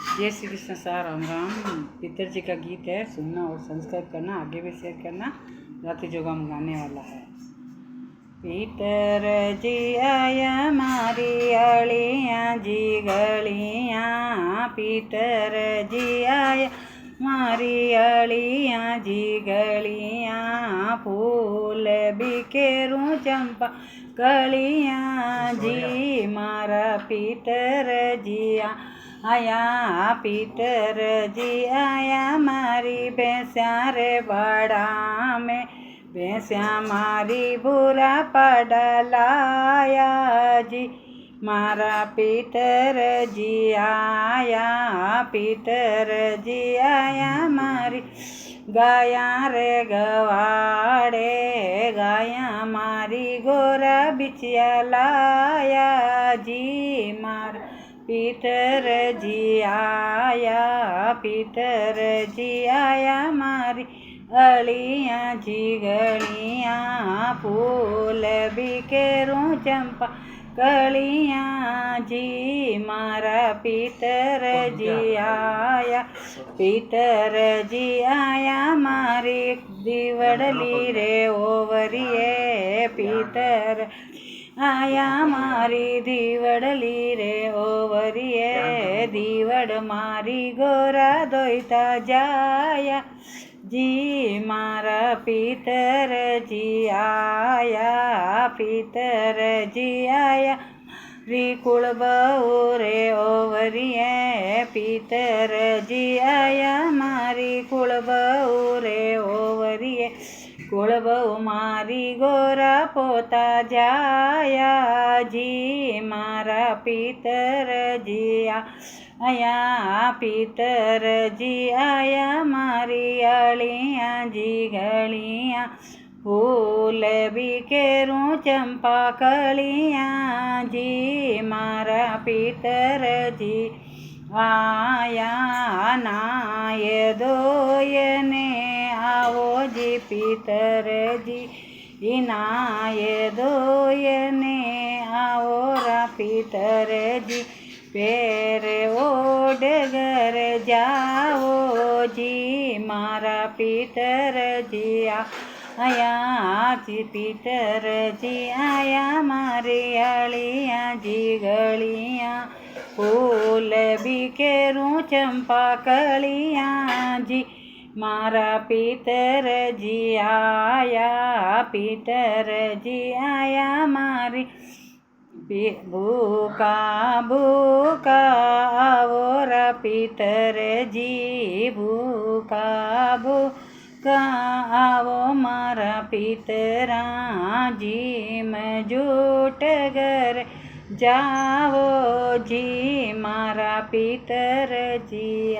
जय श्री कृष्ण सार राम राम। पितरजी का गीत है, सुनना और सब्सक्राइब करना, आगे भी शेयर करना। रात जो हम गाने वाला है। पितर जी आया मारी अलियाँ जी गलियाँ, पितर जी आया मारी अलियाँ जी गलियाँ, फूल बिखेरूं चंपा कलियाँ जी, मारा पितर जी आया, पितर जी आया मारी भैंसा रे बाड़ा में, भैंसा मारी बुरा पड़ा लाया जी, मारा पितर जी आया, पितर जी आया मारी गाया रे गवाड़े, गाया मारी गोरा बिछिया लाया जी, मारा पितर जी आया, पितर जी आया मारी अलियाँ जी गलियाँ, फूल बिखेरूं चंपा कलियाँ जी, मारा पितर जी आया, पितर जी आया मारी दीवड़ली रे ओवरिये, पितर आया मारी दीवड़ली रे ओवरिये, दीवड़ मारी गोरा दोईता जाया जी, मारा पितर जी आया, पितर जी आया री कुल बहू रे ओवरिये, पितर जी आया मारी कुल बहू रे ओवरिये, कुल बहू मारी गोरा पोता जाया जी, मारा पितर जी आया, पितर जी आया मारी अलियाँ जी गलियाँ, फूल बिखेरूं चंपा कलियाँ जी, मारा पितर जी आया, नाय दोयने आओ जी पितर जी, नाय दोयने आओ रा पितर जी, पेर ओढ़ घर जाओ जी, मारा पितर जी आया जी, पितर जी आया मारी अलियाँ जी गलियाँ, फूल बिखेरूं चंपा कलियाँ जी, मारा पितर जी आया, पितर जी आया मारी भूखा भूखा आओ रा पितर जी, भूखा भूखा आओ मारा पितरा जी, मैं जूट घर जाओ जी, मारा पितर जी